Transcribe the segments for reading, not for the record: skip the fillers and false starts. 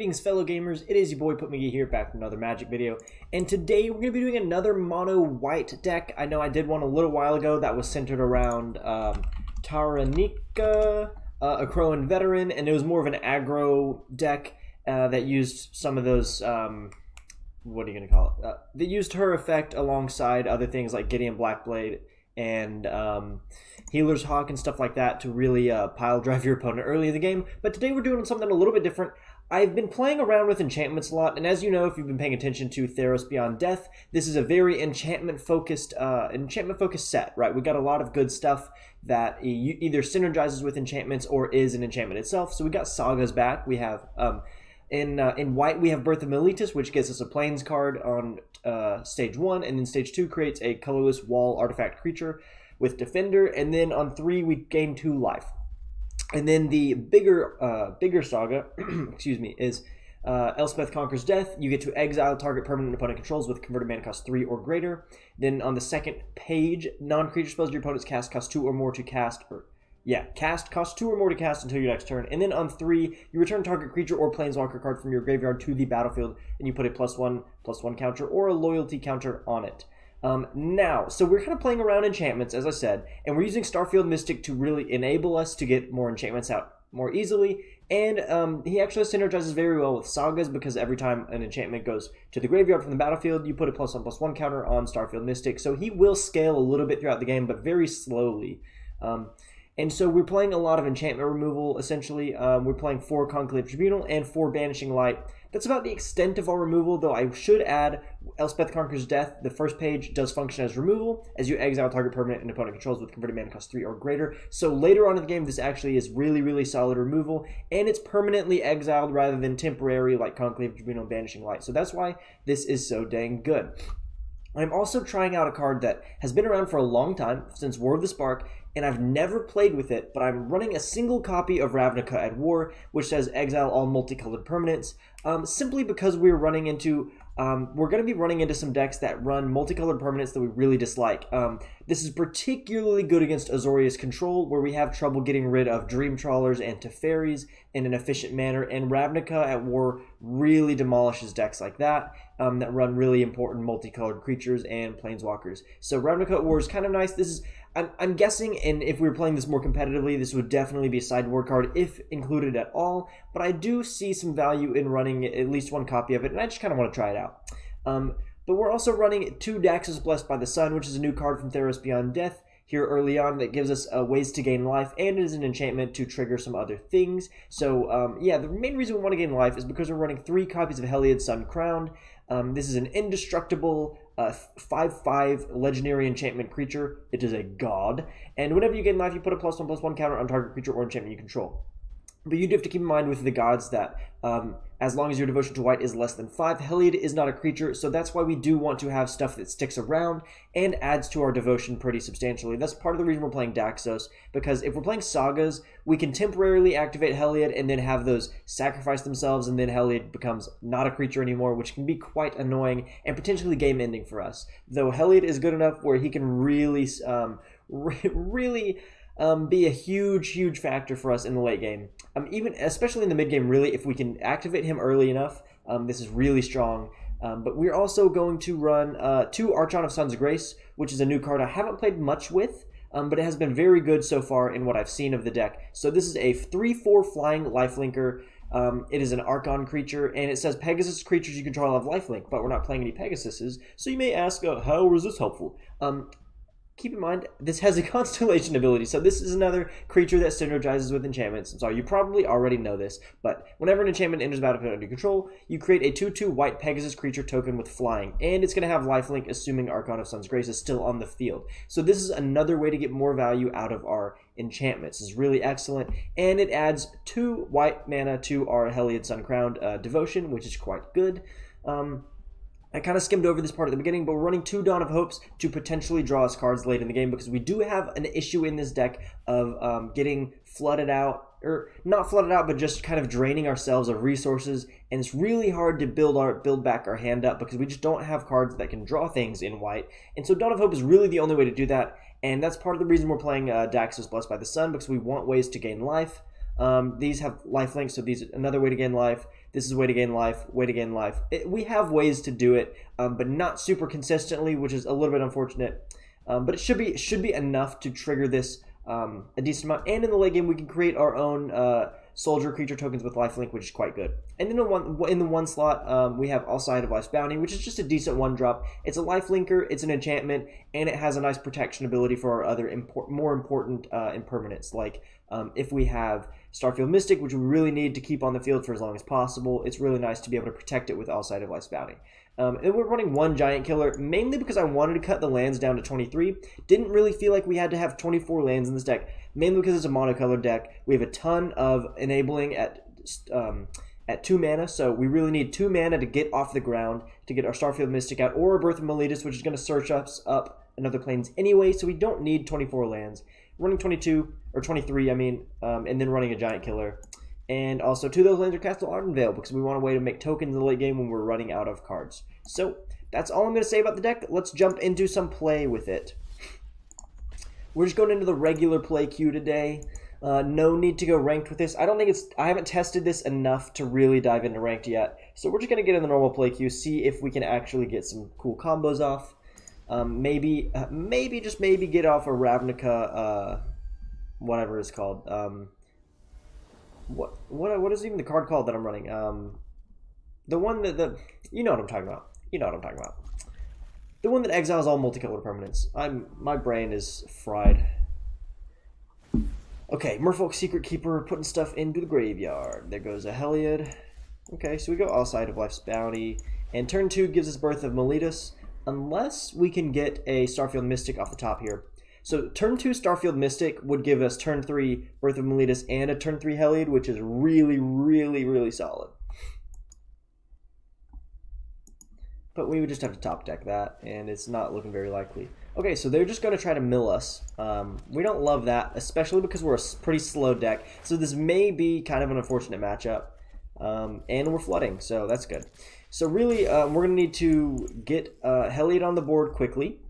Greetings fellow gamers, it is your boy MtG here, back with another Magic video, and today we're going to be doing another mono white deck. I know I did one a little while ago that was centered around Taranika, a Crowan veteran, and it was more of an aggro deck that used some of those, what are you going to call it, that used her effect alongside other things like Gideon Blackblade and Healer's Hawk and stuff like that to really pile drive your opponent early in the game. But today we're doing something a little bit different. I've been playing around with enchantments a lot, and as you know, if you've been paying attention to Theros Beyond Death, this is a very enchantment-focused set, right? We got a lot of good stuff that either synergizes with enchantments or is an enchantment itself. So we got sagas back. We have in white we have Birth of Meletis, which gets us a plains card on stage 1, and then stage 2 creates a colorless wall artifact creature with Defender, and then on 3 we gain 2 life. And then the bigger saga, excuse me, is Elspeth Conquers Death. You get to exile target permanent opponent controls with converted mana cost 3 or greater. Then on the second page, non-creature spells your opponent's cast cost 2 or more to cast, cast cost 2 or more to cast until your next turn. And then on 3, you return target creature or planeswalker card from your graveyard to the battlefield, and you put a +1/+1 counter or a loyalty counter on it. Now, so we're kind of playing around enchantments, as I said, and we're using Starfield Mystic to really enable us to get more enchantments out more easily, and he actually synergizes very well with sagas, because every time an enchantment goes to the graveyard from the battlefield, you put a +1/+1 counter on Starfield Mystic, so he will scale a little bit throughout the game, but very slowly. And so we're playing a lot of enchantment removal, essentially. We're playing 4 Conclave Tribunal and 4 Banishing Light. That's about the extent of our removal, though I should add Elspeth Conquers Death. The first page does function as removal, as you exile target permanent and opponent controls with converted mana cost 3 or greater. So later on in the game, this actually is really, really solid removal, and it's permanently exiled rather than temporary like Conclave Tribunal and Banishing Light. So that's why this is so dang good. I'm also trying out a card that has been around for a long time, since War of the Spark, and I've never played with it, but I'm running a single copy of Ravnica at War, which says exile all multicolored permanents, simply because we're running into, we're going to be running into some decks that run multicolored permanents that we really dislike. This is particularly good against Azorius Control, where we have trouble getting rid of Dream Trawlers and Teferis in an efficient manner, and Ravnica at War really demolishes decks like that, that run really important multicolored creatures and planeswalkers. So Ravnica at War is kind of nice. This is, I'm guessing, and if we were playing this more competitively, this would definitely be a sideboard card if included at all, but I do see some value in running at least one copy of it, and I just kind of want to try it out. But we're also running 2 Daxos Blessed by the Sun, which is a new card from Theros Beyond Death here early on that gives us ways to gain life, and it is an enchantment to trigger some other things. So yeah, the main reason we want to gain life is because we're running 3 copies of Heliod Sun Crowned. This is an indestructible 5/5 legendary enchantment creature. It is a god, and whenever you gain life, you put a +1/+1 counter on target creature or enchantment you control. But you do have to keep in mind with the gods that as long as your devotion to white is less than 5, Heliod is not a creature, so that's why we do want to have stuff that sticks around and adds to our devotion pretty substantially. That's part of the reason we're playing Daxos, because if we're playing sagas, we can temporarily activate Heliod and then have those sacrifice themselves, and then Heliod becomes not a creature anymore, which can be quite annoying and potentially game-ending for us. Though Heliod is good enough where he can really, be a huge factor for us in the late game. Even especially in the mid game, really, if we can activate him early enough, this is really strong. But we're also going to run 2 Archon of Sun's Grace, which is a new card I haven't played much with, but it has been very good so far in what I've seen of the deck. So this is a 3/4 flying lifelinker. It is an Archon creature, and it says Pegasus creatures you control have lifelink, but we're not playing any Pegasuses. So you may ask, how is this helpful? Keep in mind, this has a Constellation ability, so this is another creature that synergizes with enchantments. I'm sorry, you probably already know this, but whenever an enchantment enters battlefield under control, you create a 2/2 white Pegasus creature token with flying, and it's going to have lifelink, assuming Archon of Sun's Grace is still on the field. So this is another way to get more value out of our enchantments. This is really excellent, and it adds 2 white mana to our Heliod Sun Crowned devotion, which is quite good. I kind of skimmed over this part at the beginning, but we're running 2 Dawn of Hopes to potentially draw us cards late in the game, because we do have an issue in this deck of getting flooded out, or not flooded out, but just kind of draining ourselves of resources, and it's really hard to build back our hand up because we just don't have cards that can draw things in white, and so Dawn of Hope is really the only way to do that, and that's part of the reason we're playing Daxos Blessed by the Sun, because we want ways to gain life. These have life links, so these another way to gain life. This is a way to gain life, way to gain life. We have ways to do it, but not super consistently, which is a little bit unfortunate. But it should be enough to trigger this a decent amount. And in the late game, we can create our own soldier creature tokens with lifelink, which is quite good. And then in the one slot, we have Outside of Life's Bounty, which is just a decent one drop. It's a lifelinker, it's an enchantment, and it has a nice protection ability for our other more important impermanents. Like if we have Starfield Mystic, which we really need to keep on the field for as long as possible, it's really nice to be able to protect it with Outside of Life's Bounty. And we're running one giant killer, mainly because I wanted to cut the lands down to 23. Didn't really feel like we had to have 24 lands in this deck, mainly because it's a monocolored deck. We have a ton of enabling at 2 mana, so we really need 2 mana to get off the ground, to get our Starfield Mystic out, or a Birth of Meletus, which is going to search us up another planes anyway, so we don't need 24 lands. We're running 22, or 23, I mean, and then running a giant killer. And also, 2 of those lands are Castle Ardenvale, because we want a way to make tokens in the late game when we're running out of cards. So, that's all I'm going to say about the deck. Let's jump into some play with it. We're just going into the regular play queue today. No need to go ranked with this. I haven't tested this enough to really dive into ranked yet. So we're just going to get in the normal play queue, see if we can actually get some cool combos off. Maybe just maybe get off a Ravnica, whatever it's called. What is even the card called that I'm running? The one that you know what I'm talking about. You know what I'm talking about. The one that exiles all multicolored permanents. My brain is fried. Okay, Merfolk Secret Keeper putting stuff into the graveyard. There goes a Heliod. Okay, so we go Outside of Life's Bounty, and turn 2 gives us Birth of Meletus, unless we can get a Starfield Mystic off the top here. So turn 2 Starfield Mystic would give us turn 3 Birth of Meletus and a turn 3 Heliod, which is really, really, really solid. But we would just have to top deck that, and it's not looking very likely. Okay, so they're just going to try to mill us. We don't love that, especially because we're a pretty slow deck. So this may be kind of an unfortunate matchup. And we're flooding, so that's good. So really, we're going to need to get Heliod on the board quickly,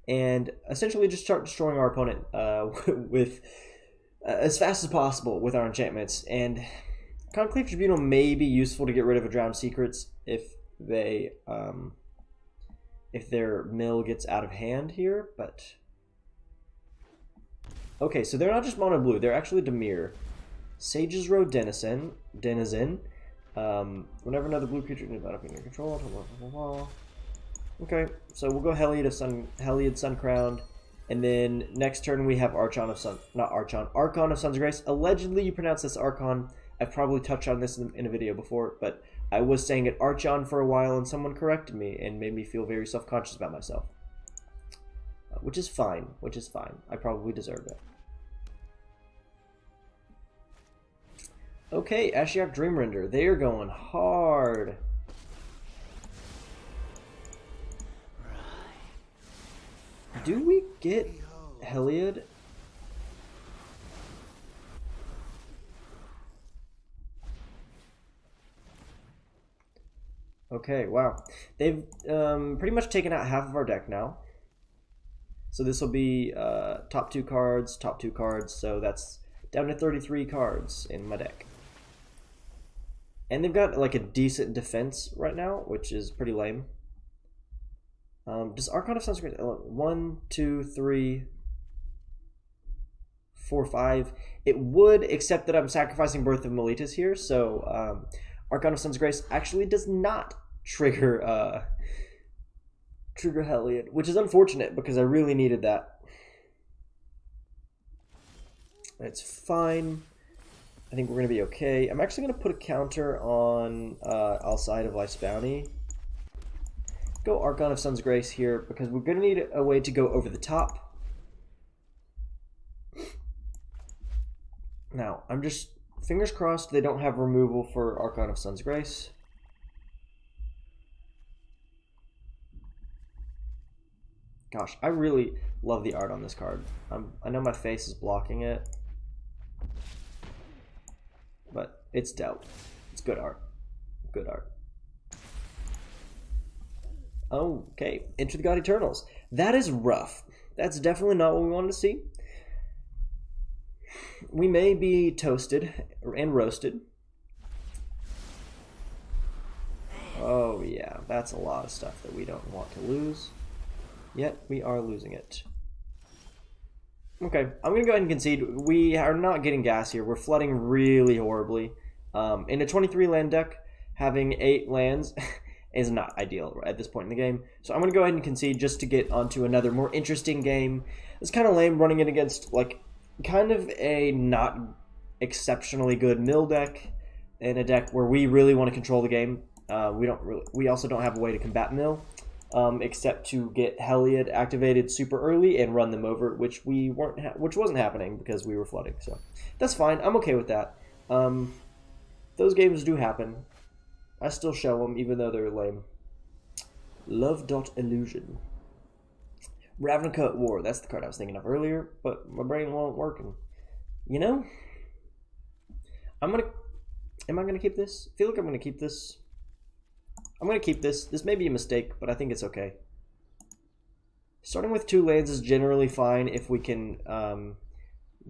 and essentially just start destroying our opponent with as fast as possible with our enchantments. And Conclave Tribunal may be useful to get rid of a Drowned Secrets if their mill gets out of hand here, but okay, so they're not just mono blue, they're actually Dimir. Sage's Row Denizen. Whenever another blue creature is out of your control. Okay, so we'll go Heliod Suncrowned, and then next turn we have Archon of Sun's Grace. Allegedly, you pronounce this Archon. I've probably touched on this in a video before, but I was saying it Archon for a while, and someone corrected me and made me feel very self-conscious about myself. Which is fine. I probably deserve it. Okay, Ashiok Dreamrender. They are going hard. Do we get Heliod? Okay, wow. They've pretty much taken out half of our deck now. So this will be top two cards, so that's down to 33 cards in my deck. And they've got like a decent defense right now, which is pretty lame. Does Archon of Sun's Grace 1, 2, 3, 4, 5? It would, except that I'm sacrificing Birth of Meletus here, so Archon of Sun's Grace actually does not trigger Heliod, which is unfortunate because I really needed that. It's fine. I think we're going to be okay. I'm actually going to put a counter on Outside of Life's Bounty. Go Archon of Sun's Grace here because we're going to need a way to go over the top. Now, I'm just fingers crossed they don't have removal for Archon of Sun's Grace. Gosh, I really love the art on this card. I know my face is blocking it, but it's dope. It's good art. Good art. Okay, Enter the God Eternals. That is rough. That's definitely not what we wanted to see. we may be toasted and roasted. Oh yeah, that's a lot of stuff that we don't want to lose. Yet we are losing it. Okay, I'm gonna go ahead and concede. We are not getting gas here. We're flooding really horribly. In a 23 land deck, having 8 lands is not ideal at this point in the game. So I'm gonna go ahead and concede just to get onto another more interesting game. It's kind of lame running it against like kind of a not exceptionally good mill deck in a deck where we really want to control the game. We also don't have a way to combat mill, except to get Heliod activated super early and run them over, which which wasn't happening because we were flooding. So that's fine. I'm okay with that. Those games do happen. I still show them even though they're lame. Love.illusion. Ravnica at War. That's the card I was thinking of earlier, but my brain won't working. You know, am I gonna keep this? I feel like I'm gonna keep this. I'm gonna keep this. This may be a mistake, but I think it's okay. Starting with 2 lands is generally fine if we can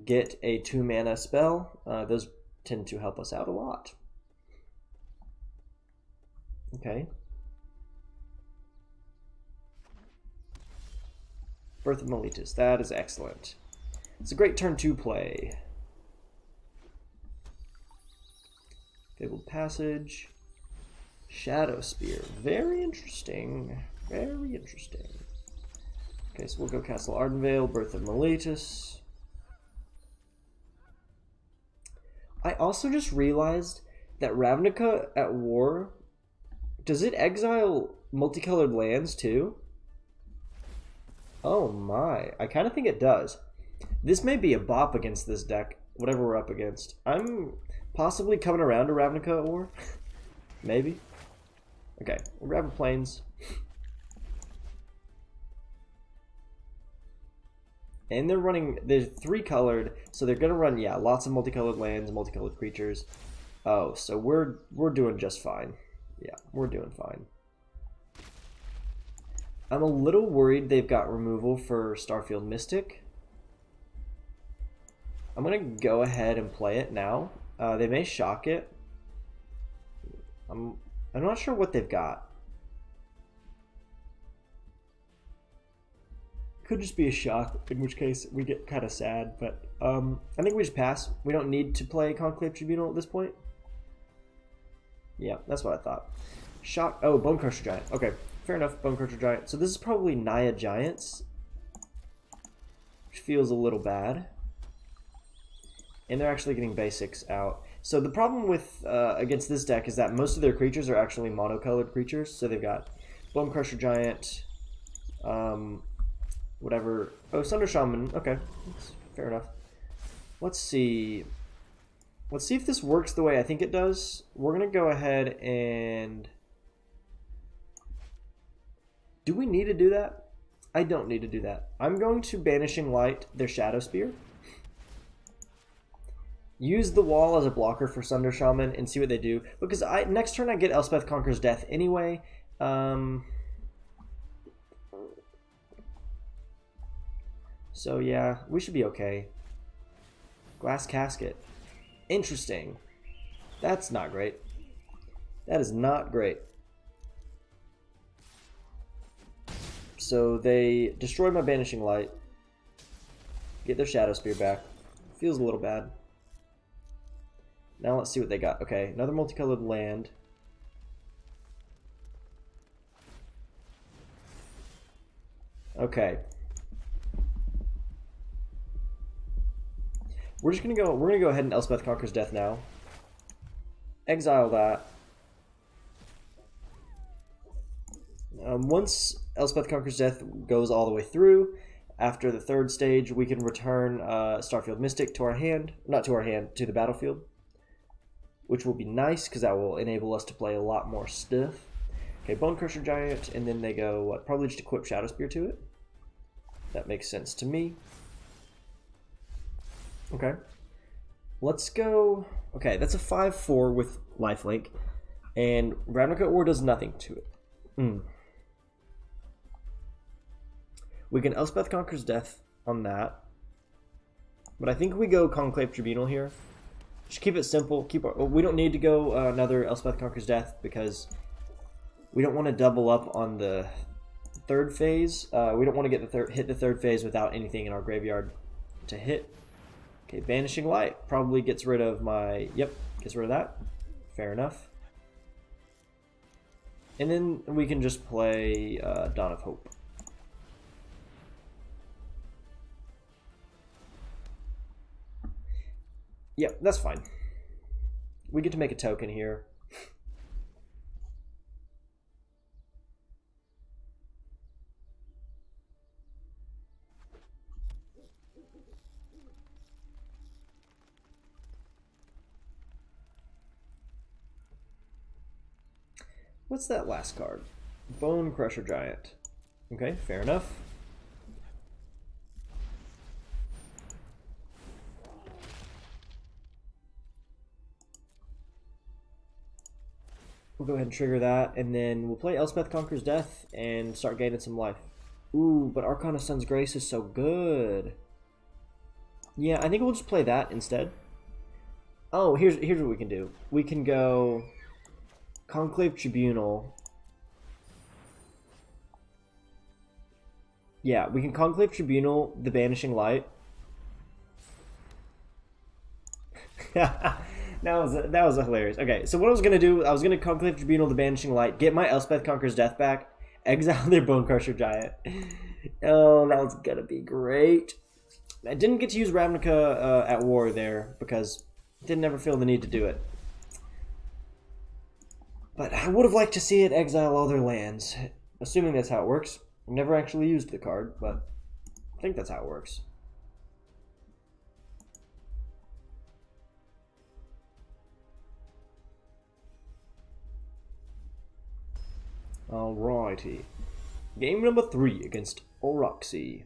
get a 2 mana spell. Those tend to help us out a lot. Okay. Birth of Meletis. That is excellent. It's a great turn 2 play. Fabled Passage. Shadow Spear. Very interesting. Very interesting. Okay, so we'll go Castle Ardenvale, Birth of Meletis. I also just realized that Ravnica at War, does it exile multicolored lands too? Oh my, I kind of think it does. This may be a bop against this deck, whatever we're up against. I'm possibly coming around to Ravnica at War. Maybe. Okay, we'll grab a Plains. And they're 3 colored, so they're gonna run, yeah, lots of multicolored lands, multicolored creatures. Oh, so we're doing just fine. Yeah, we're doing fine. I'm a little worried they've got removal for Starfield Mystic. I'm gonna go ahead and play it now. They may shock it. I'm not sure what they've got. Could just be a shock, in which case we get kind of sad, but I think we just pass. We don't need to play Conclave Tribunal at this point. Yeah, that's what I thought. Shock. Oh, Bonecrusher Giant. Okay, fair enough. Bonecrusher Giant. So this is probably Naya Giants, which feels a little bad. And they're actually getting basics out. So the problem with against this deck is that most of their creatures are actually monocolored creatures. So they've got Bonecrusher Giant, whatever. Oh, Sunder Shaman. Okay, that's fair enough. Let's see. Let's see if this works the way I think it does. We're gonna go ahead and. Do we need to do that? I don't need to do that. I'm going to Banishing Light their Shadow Spear. Use the wall as a blocker for Sunder Shaman and see what they do. Because next turn I get Elspeth Conquers Death anyway. So yeah, we should be okay. Glass Casket. Interesting. That's not great. That is not great. So they destroy my Banishing Light. Get their Shadow Spear back. Feels a little bad. Now let's see what they got. Okay, another multicolored land. Okay. We're gonna go ahead and Elspeth Conquers Death now. Exile that. Once Elspeth Conquers Death goes all the way through, after the 3rd stage, we can return Starfield Mystic to our hand. Not to our hand, to the battlefield. Which will be nice, because that will enable us to play a lot more stuff. Okay, Bonecrusher Giant, and then they go, what, probably just equip Shadow Spear to it. That makes sense to me. Okay. Let's go... Okay, that's a 5/4 with lifelink, and Ravnica at War does nothing to it. We can Elspeth Conquers Death on that. But I think we go Conclave Tribunal here. Just keep it simple. We don't need to go another Elspeth Conquers Death because we don't want to double up on the third phase. We don't want to get hit the third phase without anything in our graveyard to hit. Okay, Vanishing Light probably gets rid of my... Yep, gets rid of that. Fair enough. And then we can just play Dawn of Hope. Yep, that's fine. We get to make a token here. What's that last card? Bone Crusher Giant. Okay, fair enough. We'll go ahead and trigger that, and then we'll play Elspeth Conquers Death and start gaining some life. Ooh, but Archon of Sun's Grace is so good. Yeah, I think we'll just play that instead. Oh, here's what we can do. We can go Conclave Tribunal. Yeah, we can Conclave Tribunal the Banishing Light. That was hilarious. Okay, so what I was gonna do, I was gonna Conclave Tribunal the Banishing Light, get my Elspeth Conquers Death back, exile their Bone Crusher Giant. Oh, that was gonna be great. I didn't get to use Ravnica at war there because I didn't ever feel the need to do it. But I would have liked to see it exile all their lands, assuming that's how it works. I've never actually used the card, but I think that's how it works. Alrighty. Game number 3 against Oroxy.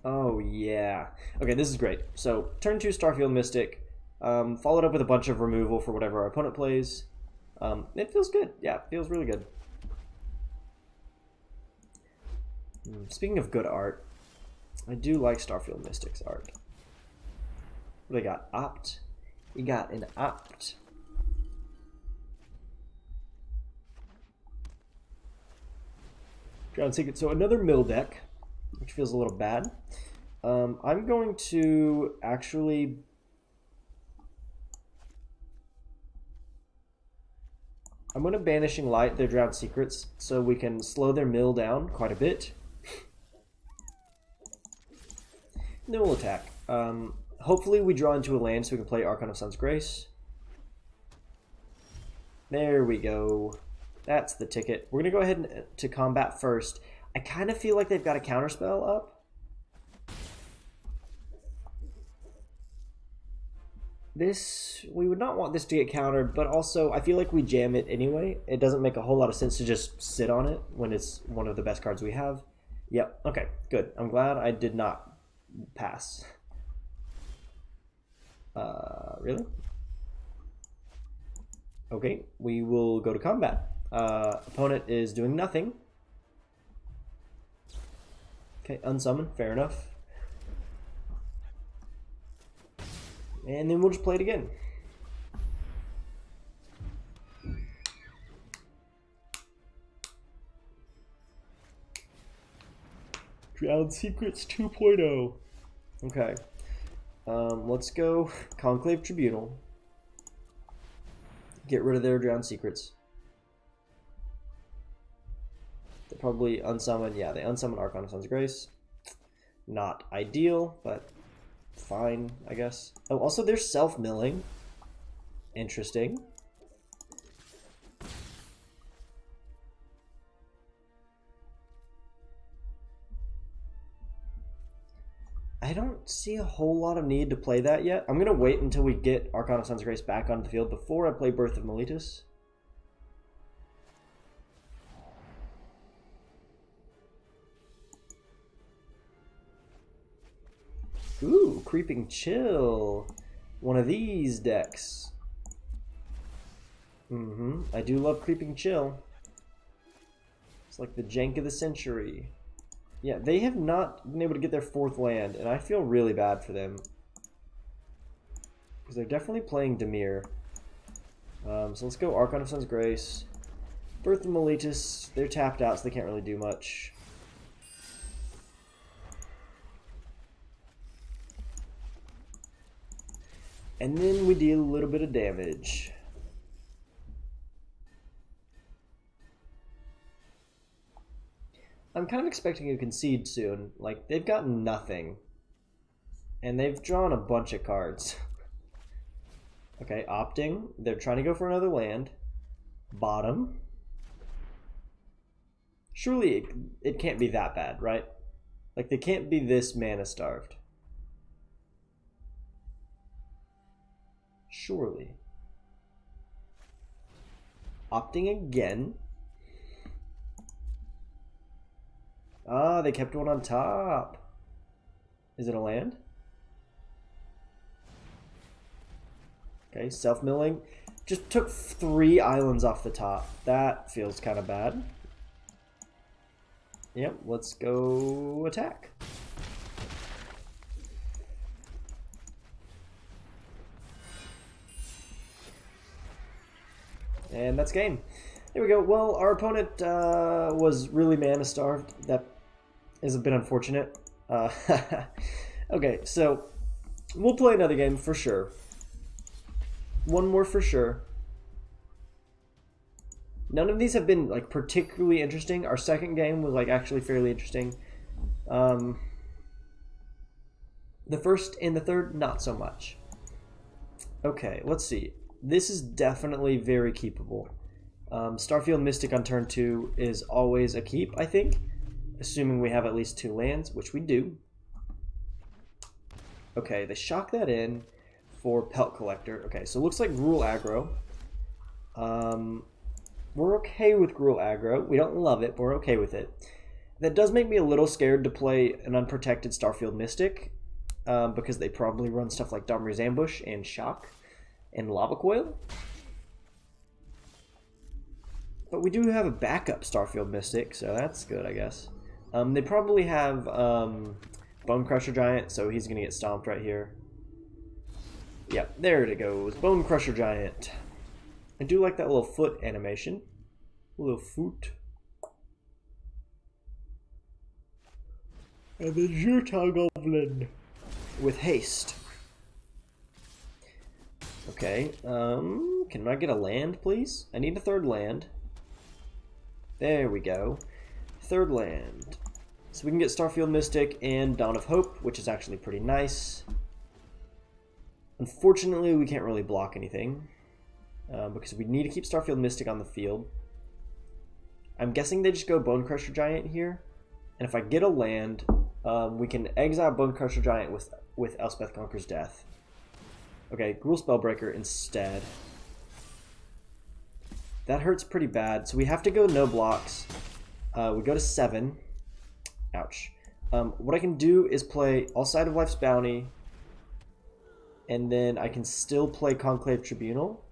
Oh, yeah. Okay, this is great. So, turn 2 Starfield Mystic, followed up with a bunch of removal for whatever our opponent plays. It feels good. Yeah, it feels really good. Speaking of good art, I do like Starfield Mystic's art. What do they got? Opt. You got an Opt. Drowned Secret. So another mill deck, which feels a little bad. I'm going to actually... I'm going to Banishing Light their Drowned Secrets so we can slow their mill down quite a bit. And then we'll attack. Hopefully we draw into a land so we can play Archon of Sun's Grace. There we go. That's the ticket. We're going to go ahead to combat first. I kind of feel like they've got a counterspell up. This, we would not want this to get countered, but also I feel like we jam it anyway. It doesn't make a whole lot of sense to just sit on it when it's one of the best cards we have. Yep, okay, good. I'm glad I did not pass. Really? Okay, we will go to combat. Opponent is doing nothing. Okay, unsummon, fair enough. And then we'll just play it again. Drowned Secrets 2.0. Okay. Let's go Conclave Tribunal. Get rid of their Drowned Secrets. They probably unsummon, yeah, they unsummon Archon of Sun's Grace. Not ideal, but fine, I guess. Oh, also they're self-milling. Interesting. I don't see a whole lot of need to play that yet. I'm going to wait until we get Archon of Sun's Grace back onto the field before I play Birth of Meletis. Ooh, Creeping Chill. One of these decks. I do love Creeping Chill. It's like the jank of the century. Yeah, they have not been able to get their 4th land, and I feel really bad for them. Because they're definitely playing Dimir. So let's go Archon of Sun's Grace. Birth of Meletus, they're tapped out, so they can't really do much. And then we deal a little bit of damage. I'm kind of expecting a concede soon. Like, they've gotten nothing. And they've drawn a bunch of cards. Okay, opting. They're trying to go for another land. Bottom. Surely it can't be that bad, right? Like, they can't be this mana starved. Surely. Opting again. Ah, they kept one on top. Is it a land? Okay, self-milling. Just took 3 islands off the top. That feels kind of bad. Yep, let's go attack. And that's game. There we go. Well, our opponent was really mana starved. That is a bit unfortunate. Okay, so we'll play another game for sure. One more for sure. None of these have been like particularly interesting. Our second game was like actually fairly interesting. The first and the third, not so much. Okay, let's see. This is definitely very keepable. Starfield Mystic on turn 2 is always a keep, I think. Assuming we have at least 2 lands, which we do. Okay, they shock that in for Pelt Collector. Okay, so it looks like Gruul aggro. We're okay with Gruul aggro. We don't love it, but we're okay with it. That does make me a little scared to play an unprotected Starfield Mystic, because they probably run stuff like Domri's Ambush and Shock and Lava Coil. But we do have a backup Starfield Mystic, so that's good, I guess. They probably have Bone Crusher Giant, so he's going to get stomped right here. Yep, there it goes. Bone Crusher Giant. I do like that little foot animation. A little foot. And the Jutta Goblin with haste. Okay, can I get a land, please? I need a 3rd land. There we go. 3rd land. So we can get Starfield Mystic and Dawn of Hope, which is actually pretty nice. Unfortunately, we can't really block anything, because we need to keep Starfield Mystic on the field. I'm guessing they just go Bone Crusher Giant here. And if I get a land, we can exile Bone Crusher Giant with Elspeth Conquers Death. Okay, Gruul Spellbreaker instead. That hurts pretty bad, so we have to go no blocks. We go to 7. Ouch. What I can do is play All Side of Life's Bounty, and then I can still play Conclave Tribunal.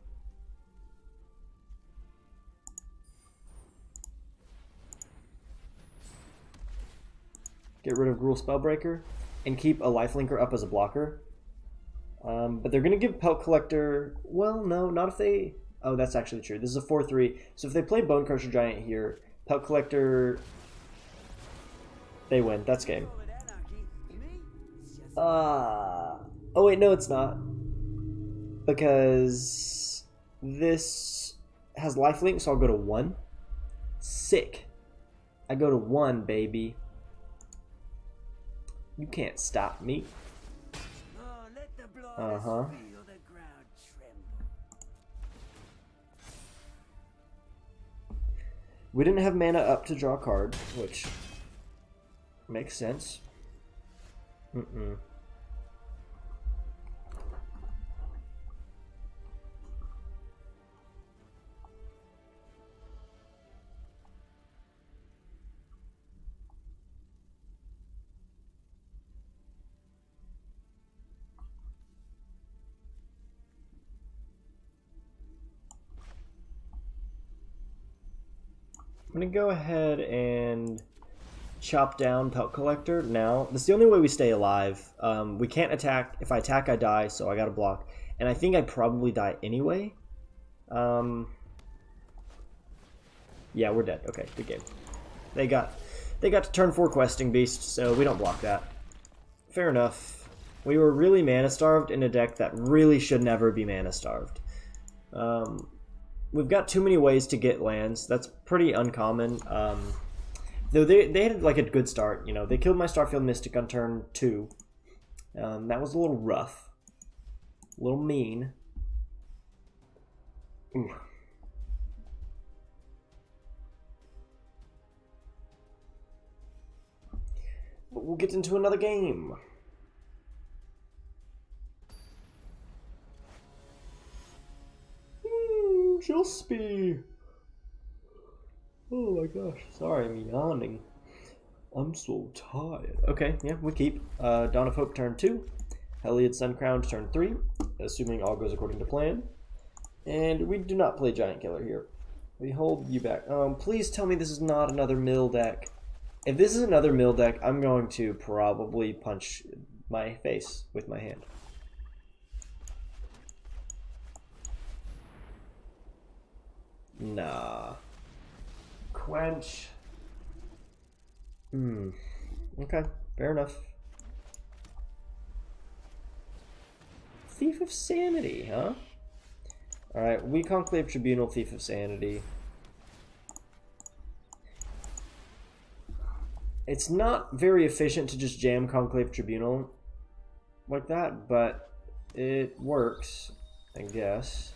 Get rid of Gruul Spellbreaker, and keep a Lifelinker up as a blocker. But they're going to give Pelt Collector... Well, no, not if they... Oh, that's actually true. This is a 4-3. So if they play Bone Crusher Giant here, Pelt Collector... They win. That's game. Oh, wait, no, it's not. Because this has lifelink, so I'll go to 1. Sick. I go to 1, baby. You can't stop me. Uh-huh. We didn't have mana up to draw a card, which makes sense. Mm-mm. I'm going to go ahead and chop down Pelt Collector now. That's the only way we stay alive. We can't attack. If I attack, I die, so I gotta block. And I think I probably die anyway. Yeah, we're dead. Okay, good game. They got to turn 4 questing beast, so we don't block that. Fair enough. We were really mana starved in a deck that really should never be mana starved. We've got too many ways to get lands. That's pretty uncommon. Though they had like a good start. You know, they killed my Starfield Mystic on turn 2. That was a little rough, a little mean. Ooh. But we'll get into another game. Just be. Oh my gosh, sorry, I'm yawning. I'm so tired. Okay, yeah, we keep. Dawn of Hope turn 2. Heliod Suncrown turn 3, assuming all goes according to plan. And we do not play Giant Killer here. We hold you back. Please tell me this is not another mill deck. If this is another mill deck, I'm going to probably punch my face with my hand. Nah. Quench. Okay, fair enough. Thief of Sanity, huh? Alright, we Conclave Tribunal, Thief of Sanity. It's not very efficient to just jam Conclave Tribunal like that, but it works, I guess.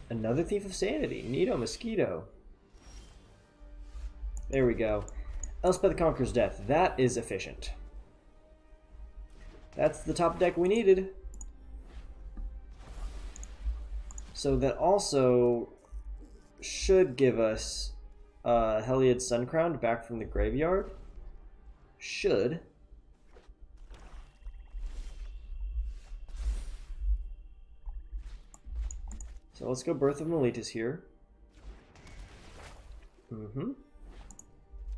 Another Thief of Sanity. Neato Mosquito. There we go. Elspeth Conqueror's Death. That is efficient. That's the top deck we needed. So that also should give us Heliod Suncrown back from the graveyard. Should. So let's go Birth of Meletis here.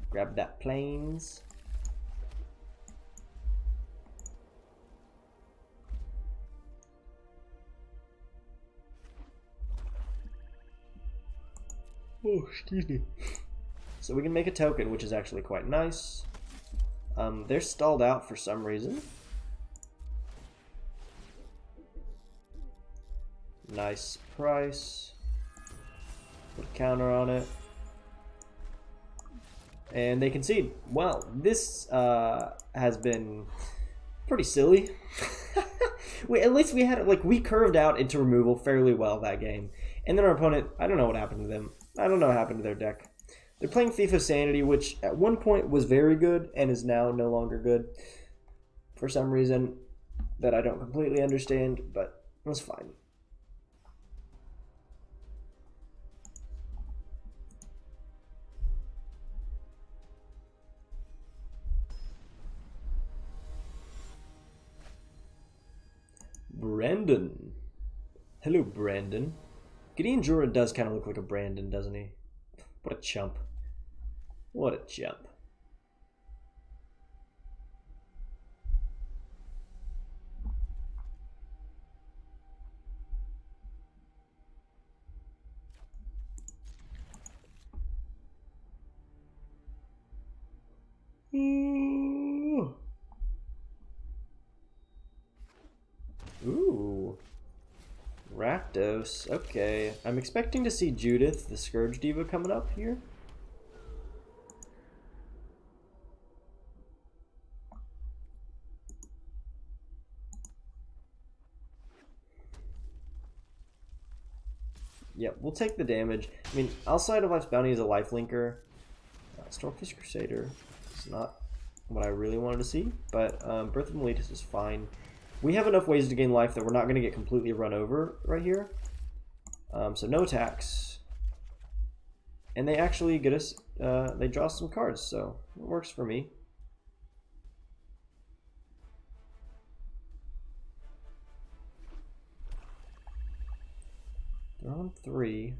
Grab that Plains. Oh, excuse me. So we can make a token, which is actually quite nice. They're stalled out for some reason. Nice price. Put a counter on it. And they concede. Well, this has been pretty silly. At least we had, like, we curved out into removal fairly well that game. And then our opponent, I don't know what happened to them. I don't know what happened to their deck. They're playing Thief of Sanity, which at one point was very good and is now no longer good. For some reason that I don't completely understand, but that's fine. Brandon. Hello, Brandon. Gideon Jura does kind of look like a Brandon, doesn't he? What a chump. What a chump. Ooh. Rakdos. Okay. I'm expecting to see Judith, the Scourge Diva, coming up here. Yep, we'll take the damage. I mean, outside of Life's Bounty is a lifelinker. Stormfish Crusader is not what I really wanted to see, but Birth of Meletis is fine. We have enough ways to gain life that we're not going to get completely run over right here. So no attacks. And they actually get us, they draw some cards, so it works for me. on 3.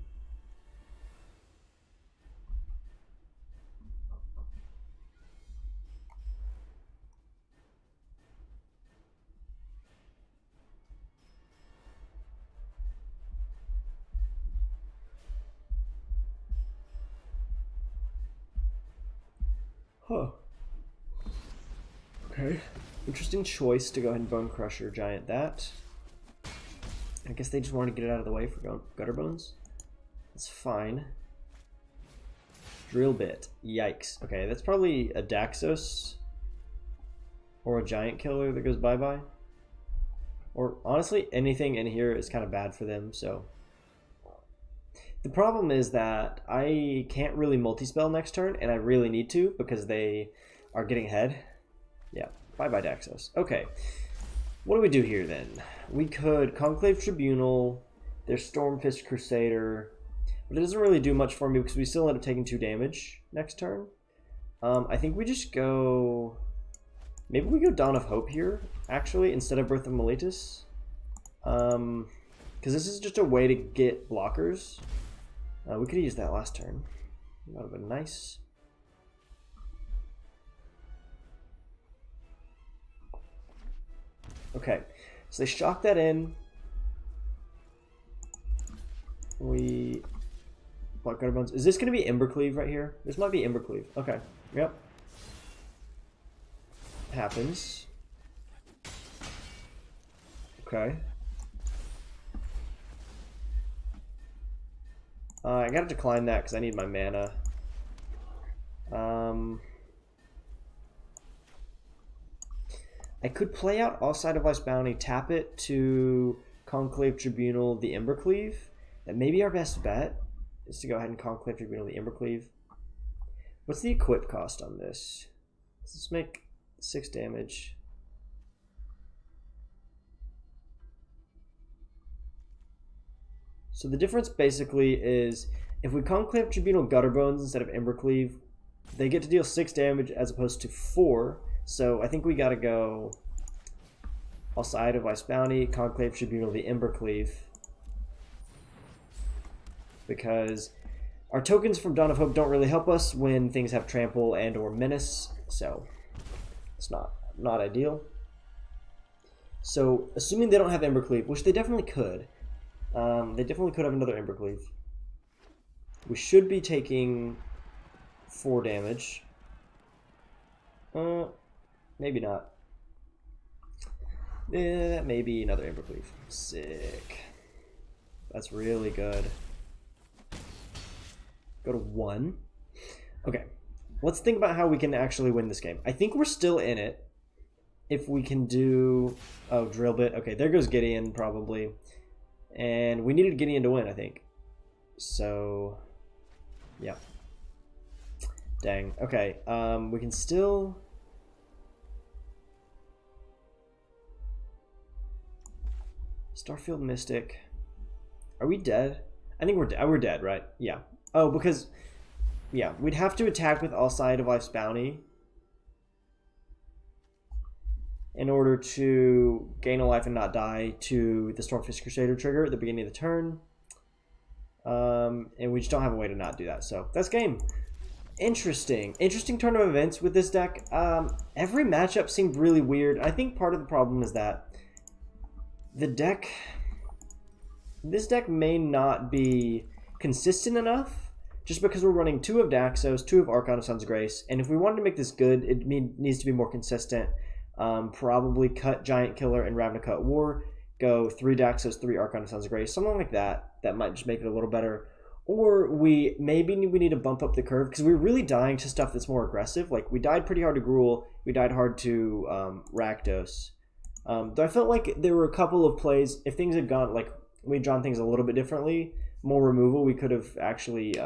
Huh. Okay. Interesting choice to go ahead and Bone Crusher Giant that. I guess they just wanted to get it out of the way for Gutter Bones. That's fine. Drill Bit. Yikes. Okay, that's probably a Daxos or a Giant Killer that goes bye-bye. Or honestly, anything in here is kind of bad for them, so. The problem is that I can't really multi-spell next turn, and I really need to because they are getting ahead. Yeah, bye-bye Daxos. Okay, what do we do here then? We could Conclave Tribunal, their Stormfist Crusader, but it doesn't really do much for me because we still end up taking 2 damage next turn. I think we just go... Maybe we go Dawn of Hope here, actually, instead of Birth of Meletis. Because this is just a way to get blockers. We could have used that last turn. That would have been nice. Okay, so they shock that in. We block Gutter Bones. Is this going to be Embercleave right here? This might be Embercleave. Okay, yep. Happens. Okay. I gotta decline that because I need my mana. I could play out All Side of Life's Bounty, tap it to Conclave Tribunal the Embercleave. That may be our best bet, is to go ahead and Conclave Tribunal the Embercleave. What's the equip cost on this? Let's make 6 damage. So the difference basically is if we Conclave Tribunal Gutter Bones instead of Embercleave, they get to deal 6 damage as opposed to 4. So I think we gotta go All Side of Life's Bounty, Conclave Tribunal the Embercleave, because our tokens from Dawn of Hope don't really help us when things have Trample and or Menace, so it's not ideal. So assuming they don't have Embercleave, which they definitely could, they definitely could have another Embercleave. We should be taking 4 damage. Maybe not. That may be another Embercleave. Sick. That's really good. Go to 1. Okay. Let's think about how we can actually win this game. I think we're still in it. If we can do... Oh, Drill Bit. Okay, there goes Gideon, probably. And we needed Gideon to win, I think. So... Yeah. Dang. Okay. We can still... Starfield Mystic. Are we dead? I think we're dead, right? Yeah. Oh, because... Yeah, we'd have to attack with All Side of Life's Bounty in order to gain a life and not die to the Stormfist Crusader trigger at the beginning of the turn. And we just don't have a way to not do that. So that's game. Interesting turn of events with this deck. Every matchup seemed really weird. I think part of the problem is that this deck may not be consistent enough just because we're running 2 of Daxos, 2 of Archon of Sun's Grace, and if we wanted to make this good, it needs to be more consistent. Probably cut Giant Killer and Ravnica War, go 3 Daxos, 3 Archon of Sun's Grace, something like that. That might just make it a little better. Or we need to bump up the curve because we're really dying to stuff that's more aggressive. Like, we died pretty hard to Gruul, we died hard to Rakdos. Though I felt like there were a couple of plays, if things had gone, like, we'd drawn things a little bit differently, more removal, we could have actually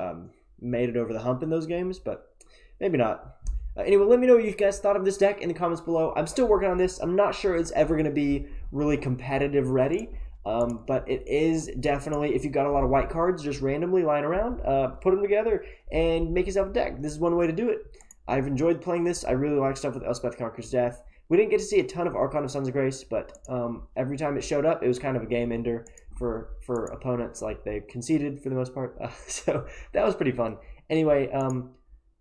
made it over the hump in those games, but maybe not. Anyway, let me know what you guys thought of this deck in the comments below. I'm still working on this. I'm not sure it's ever going to be really competitive ready, but it is definitely, if you've got a lot of white cards just randomly lying around, put them together and make yourself a deck. This is one way to do it. I've enjoyed playing this. I really like stuff with Elspeth Conquers Death. We didn't get to see a ton of Archon of Sons of Grace, but every time it showed up, it was kind of a game ender for opponents. Like, they conceded for the most part. So that was pretty fun. Anyway,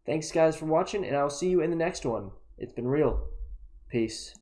thanks guys for watching, and I'll see you in the next one. It's been real. Peace.